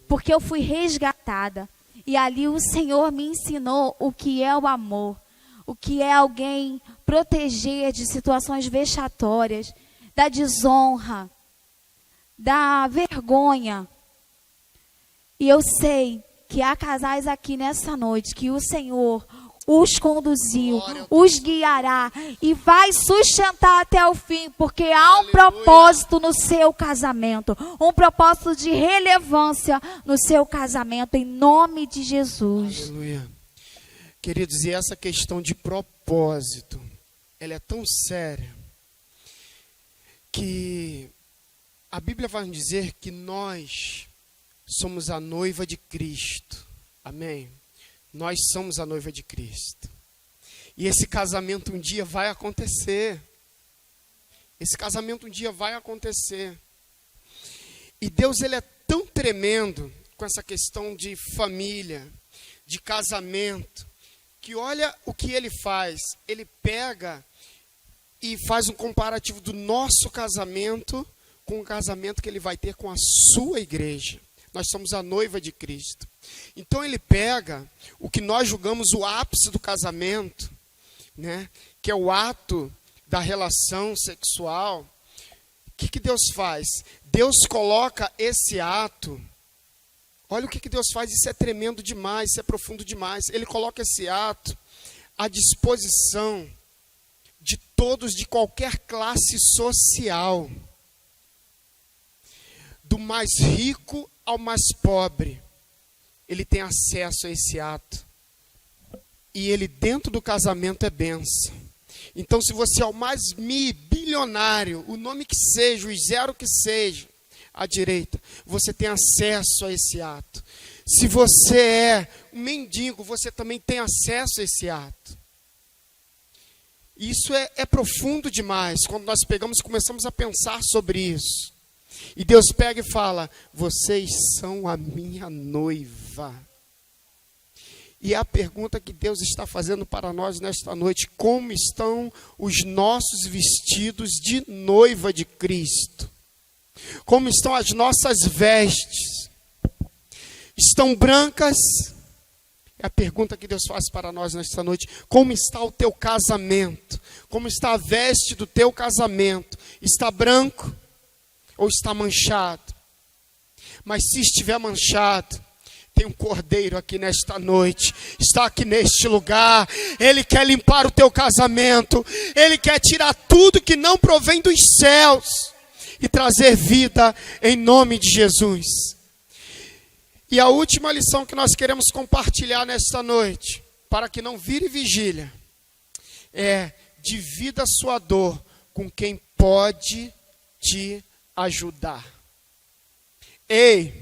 Porque eu fui resgatada. E ali o Senhor me ensinou o que é o amor. O que é alguém proteger de situações vexatórias, da desonra, da vergonha. E eu sei que há casais aqui nessa noite que o Senhor os conduziu, os guiará e vai sustentar até o fim, porque há um propósito no seu casamento, um propósito de relevância no seu casamento, em nome de Jesus. Aleluia. Queridos, e essa questão de propósito, ela é tão séria, que a Bíblia vai nos dizer que nós somos a noiva de Cristo. Amém? Nós somos a noiva de Cristo. E esse casamento um dia vai acontecer. Esse casamento um dia vai acontecer. E Deus, ele é tão tremendo com essa questão de família, de casamento, que olha o que ele faz. Ele pega e faz um comparativo do nosso casamento com o casamento que ele vai ter com a sua igreja. Nós somos a noiva de Cristo. Então ele pega o que nós julgamos o ápice do casamento, né, que é o ato da relação sexual. O que Deus faz? Deus coloca esse ato. Olha o que Deus faz, isso é tremendo demais, isso é profundo demais. Ele coloca esse ato à disposição de todos, de qualquer classe social. Do mais rico ao mais pobre, ele tem acesso a esse ato. E ele dentro do casamento é bênção. Então se você é o mais bilionário, o nome que seja, o zero que seja, à direita, você tem acesso a esse ato. Se você é um mendigo, você também tem acesso a esse ato. Isso é profundo demais, quando nós pegamos e começamos a pensar sobre isso. E Deus pega e fala, vocês são a minha noiva. E é a pergunta que Deus está fazendo para nós nesta noite: como estão os nossos vestidos de noiva de Cristo? Como estão as nossas vestes? Estão brancas? É a pergunta que Deus faz para nós nesta noite. Como está o teu casamento? Como está a veste do teu casamento? Está branco ou está manchado? Mas se estiver manchado, tem um cordeiro aqui nesta noite, está aqui neste lugar. Ele quer limpar o teu casamento. Ele quer tirar tudo que não provém dos céus e trazer vida em nome de Jesus. E a última lição que nós queremos compartilhar nesta noite, para que não vire vigília, é: divida a sua dor com quem pode te ajudar. Ei,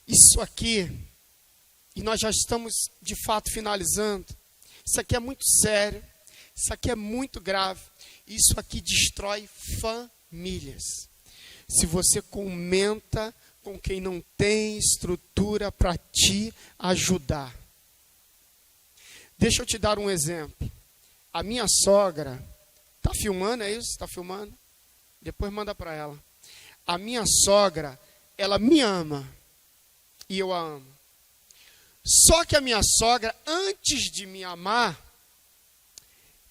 isso aqui, e nós já estamos de fato finalizando, isso aqui é muito sério, isso aqui é muito grave, isso aqui destrói famílias. Se você comenta com quem não tem estrutura para te ajudar. Deixa eu te dar um exemplo. A minha sogra, está filmando, é isso? Está filmando? Depois manda para ela. A minha sogra, ela me ama. E eu a amo. Só que a minha sogra, antes de me amar,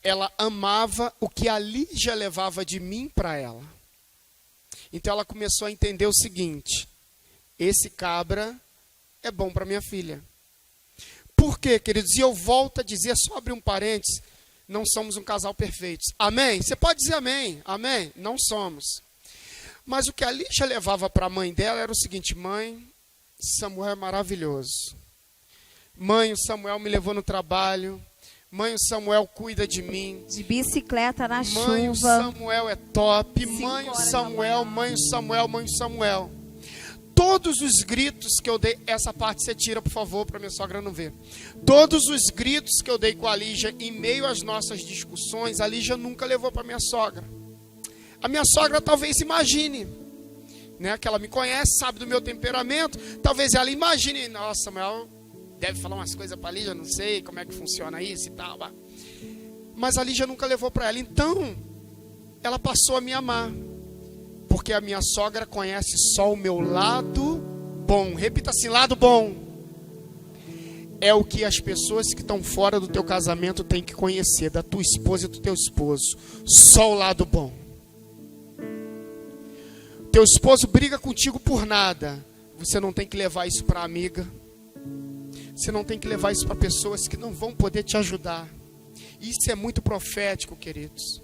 ela amava o que a Lígia levava de mim para ela. Então ela começou a entender o seguinte: esse cabra é bom para minha filha. Por quê, queridos? E eu volto a dizer, só abrir um parênteses, não somos um casal perfeito. Amém? Você pode dizer amém? Amém? Não somos. Mas o que a Lígia levava para a mãe dela era o seguinte: mãe, Samuel é maravilhoso. Mãe, o Samuel me levou no trabalho. Mãe, o Samuel cuida de mim. De bicicleta na chuva. Mãe, o Samuel é top. Mãe, o Samuel, mãe, o Samuel, mãe, o Samuel. Todos os gritos que eu dei, essa parte você tira, por favor, para minha sogra não ver. Todos os gritos que eu dei com a Lígia em meio às nossas discussões, a Lígia nunca levou para minha sogra. A minha sogra talvez imagine, né, que ela me conhece, sabe do meu temperamento. Talvez ela imagine: nossa, Samuel deve falar umas coisas para a Lígia, não sei como é que funciona isso e tal. Mas a Lígia nunca levou para ela. Então, ela passou a me amar. Porque a minha sogra conhece só o meu lado bom. Repita assim: lado bom. É o que as pessoas que estão fora do teu casamento têm que conhecer, da tua esposa e do teu esposo. Só o lado bom. Teu esposo briga contigo por nada. Você não tem que levar isso para amiga. Você não tem que levar isso para pessoas que não vão poder te ajudar. Isso é muito profético, queridos.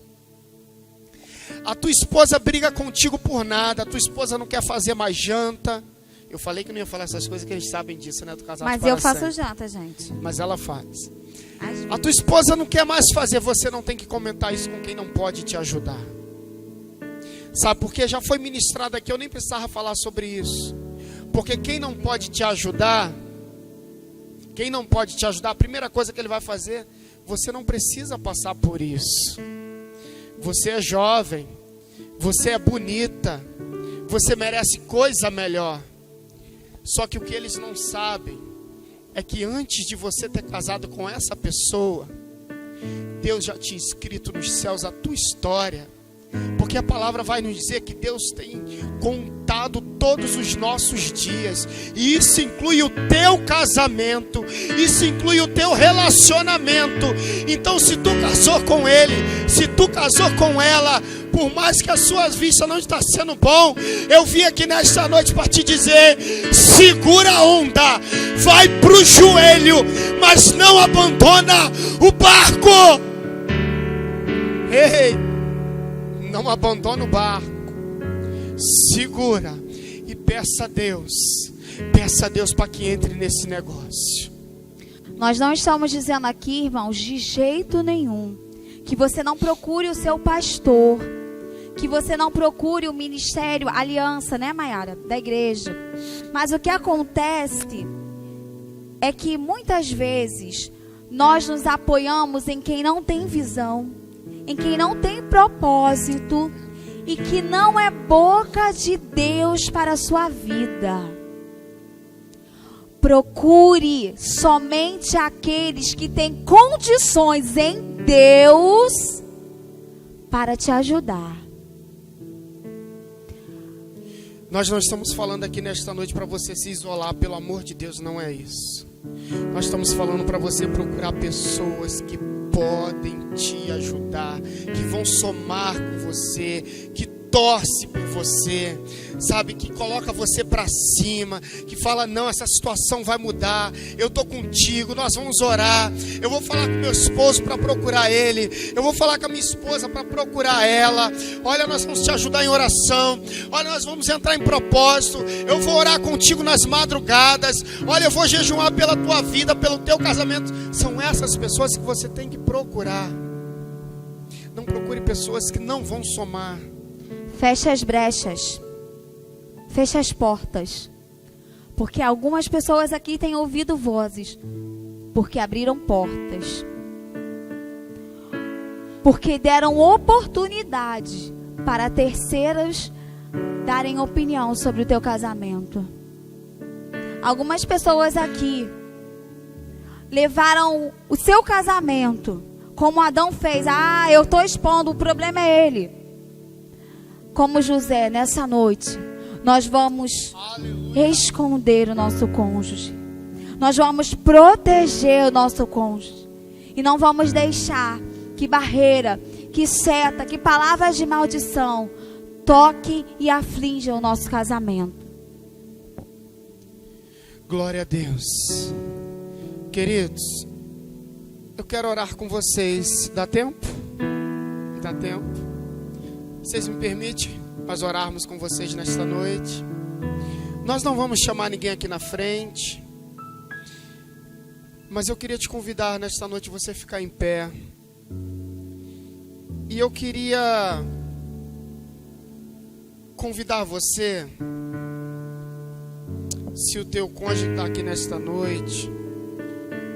A tua esposa briga contigo por nada. A tua esposa não quer fazer mais janta. Eu falei que não ia falar essas coisas, que eles sabem disso, né? Do casal. Mas eu faço janta, gente. Mas ela faz. A tua esposa não quer mais fazer. Você não tem que comentar isso com quem não pode te ajudar. Sabe por quê? Já foi ministrado aqui, eu nem precisava falar sobre isso. Porque quem não pode te ajudar, a primeira coisa que ele vai fazer, você não precisa passar por isso. Você é jovem, você é bonita, você merece coisa melhor. Só que o que eles não sabem é que antes de você ter casado com essa pessoa, Deus já tinha escrito nos céus a tua história. Porque a palavra vai nos dizer que Deus tem contado todos os nossos dias. E isso inclui o teu casamento. Isso inclui o teu relacionamento. Então, se tu casou com ele, se tu casou com ela, por mais que a sua vista não está sendo bom, eu vim aqui nesta noite para te dizer: segura a onda, vai para o joelho, mas não abandona o barco. Ei! Não abandona o barco. Segura e peça a Deus para que entre nesse negócio. Nós não estamos dizendo aqui, irmãos, de jeito nenhum, que você não procure o seu pastor, que você não procure o ministério, a aliança, né, Maiara, da igreja. Mas o que acontece é que muitas vezes nós nos apoiamos em quem não tem visão, em quem não tem propósito e que não é boca de Deus para a sua vida. procure somente aqueles que têm condições em Deus para te ajudar. Nós não estamos falando aqui nesta noite para você se isolar, pelo amor de Deus, não é isso. Nós estamos falando para você procurar pessoas que podem te ajudar, que vão somar com você, que torce por você, sabe, que coloca você para cima, que fala, não, essa situação vai mudar, eu tô contigo, nós vamos orar, eu vou falar com meu esposo para procurar ele, eu vou falar com a minha esposa para procurar ela, olha, nós vamos te ajudar em oração, olha, nós vamos entrar em propósito, eu vou orar contigo nas madrugadas, olha, eu vou jejuar pela tua vida, pelo teu casamento. São essas pessoas que você tem que procurar. Não procure pessoas que não vão somar. Feche as brechas, feche as portas, porque algumas pessoas aqui têm ouvido vozes, porque abriram portas, porque deram oportunidade para terceiros darem opinião sobre o teu casamento. Algumas pessoas aqui levaram o seu casamento, como Adão fez, eu estou expondo, o problema é ele. Como José, nessa noite, nós vamos esconder o nosso cônjuge. Nós vamos proteger o nosso cônjuge. E não vamos deixar que barreira, que seta, que palavras de maldição toque e aflijam o nosso casamento. Glória a Deus. Queridos, eu quero orar com vocês. Dá tempo? Dá tempo? Vocês me permitem nós orarmos com vocês nesta noite? Nós não vamos chamar ninguém aqui na frente, mas eu queria te convidar nesta noite você ficar em pé. E eu queria convidar você, se o teu cônjuge está aqui nesta noite,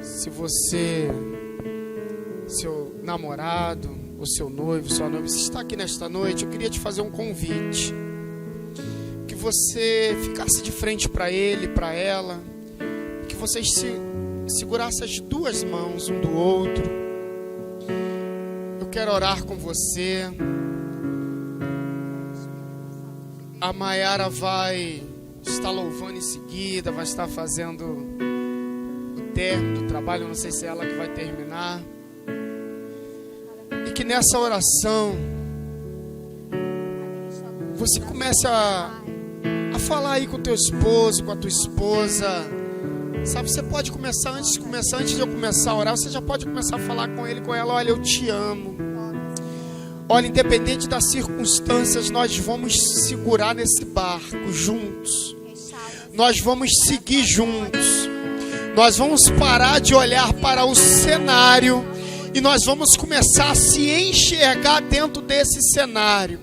se você, seu namorado, o seu noivo, sua noiva, se está aqui nesta noite, eu queria te fazer um convite, que você ficasse de frente para ele, para ela, que vocês segurassem as duas mãos um do outro. Eu quero orar com você. A Maiara vai estar louvando em seguida, vai estar fazendo o término do trabalho, eu não sei se é ela que vai terminar. E que nessa oração você comece a falar aí com o teu esposo, com a tua esposa. Sabe, você pode começar antes de eu começar a orar, você já pode começar a falar com ele, com ela. Olha, eu te amo. Olha, independente das circunstâncias, nós vamos segurar nesse barco juntos. Nós vamos seguir juntos. Nós vamos parar de olhar para o cenário e nós vamos começar a se enxergar dentro desse cenário.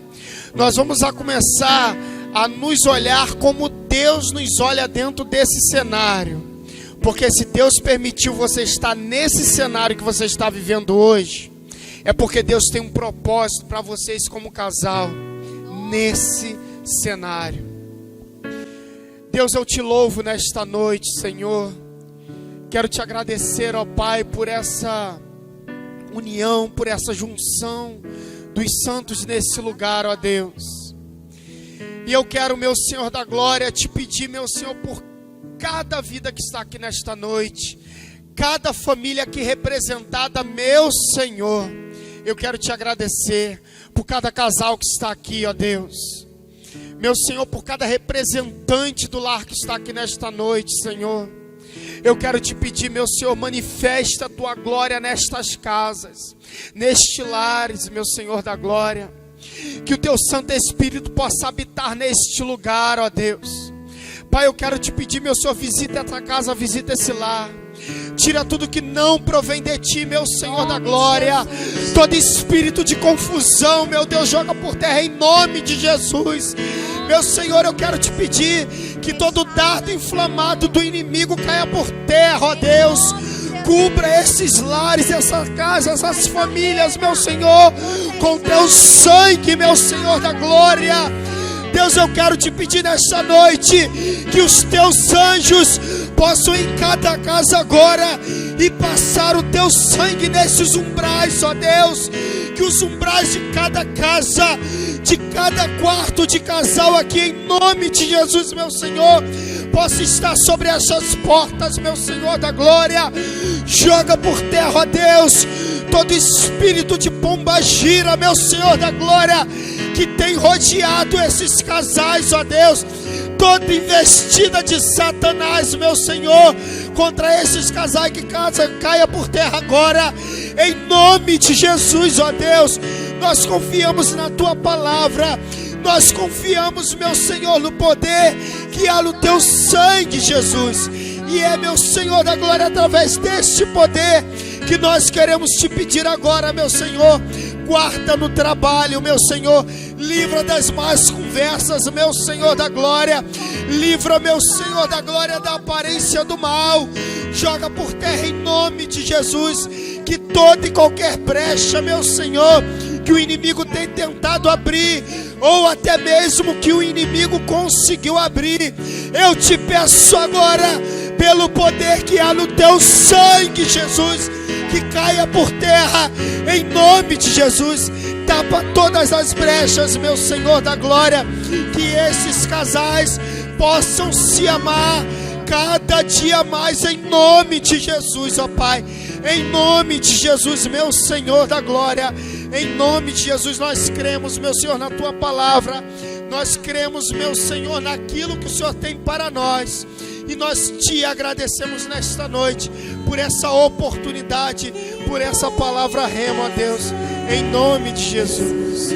Nós vamos começar a nos olhar como Deus nos olha dentro desse cenário. Porque se Deus permitiu você estar nesse cenário que você está vivendo hoje, é porque Deus tem um propósito para vocês como casal nesse cenário. Deus, eu te louvo nesta noite, Senhor. Quero te agradecer, ó Pai, por essa união, por essa junção dos santos nesse lugar, ó Deus. E eu quero, meu Senhor da glória, te pedir, meu Senhor, por cada vida que está aqui nesta noite, cada família aqui representada, meu Senhor, eu quero te agradecer por cada casal que está aqui, ó Deus. Meu Senhor, por cada representante do lar que está aqui nesta noite, Senhor. Eu quero te pedir, meu Senhor, manifesta a tua glória nestas casas, nestes lares, meu Senhor da glória. Que o teu Santo Espírito possa habitar neste lugar, ó Deus. Pai, eu quero te pedir, meu Senhor, visita essa casa, visita esse lar. Tira tudo que não provém de ti, meu Senhor da glória. Todo espírito de confusão, meu Deus, joga por terra em nome de Jesus. Meu Senhor, eu quero te pedir que todo dardo inflamado do inimigo caia por terra, ó Deus. Cubra esses lares, essa casa, essas famílias, meu Senhor, com teu sangue, meu Senhor da glória. Deus, eu quero te pedir nesta noite que os teus anjos possam em cada casa agora e passar o teu sangue nesses umbrais, ó Deus, que os umbrais de cada casa, de cada quarto de casal aqui, em nome de Jesus, meu Senhor, possa estar sobre essas portas, meu Senhor da glória. Joga por terra, ó Deus, todo espírito de pombagira, meu Senhor da glória, que tem rodeado esses casais, ó Deus, toda investida de Satanás, meu Senhor, contra esses casais, que caia por terra agora, em nome de Jesus, ó Deus. Nós confiamos na tua palavra, nós confiamos, meu Senhor, no poder que há no teu sangue, Jesus. E é, meu Senhor da glória, através deste poder que nós queremos te pedir agora, meu Senhor. Guarda no trabalho, meu Senhor. Livra das más conversas, meu Senhor da glória. Livra, meu Senhor da glória, da aparência do mal. Joga por terra em nome de Jesus, que toda e qualquer brecha, meu Senhor, que o inimigo tem tentado abrir, ou até mesmo que o inimigo conseguiu abrir, eu te peço agora, pelo poder que há no teu sangue, Jesus, que caia por terra, em nome de Jesus. Tapa todas as brechas, meu Senhor da glória, que esses casais possam se amar cada dia mais, em nome de Jesus, ó Pai. Em nome de Jesus, meu Senhor da glória, em nome de Jesus, nós cremos, meu Senhor, na tua palavra. Nós cremos, meu Senhor, naquilo que o Senhor tem para nós. E nós te agradecemos nesta noite por essa oportunidade, por essa palavra rema, ó Deus, em nome de Jesus.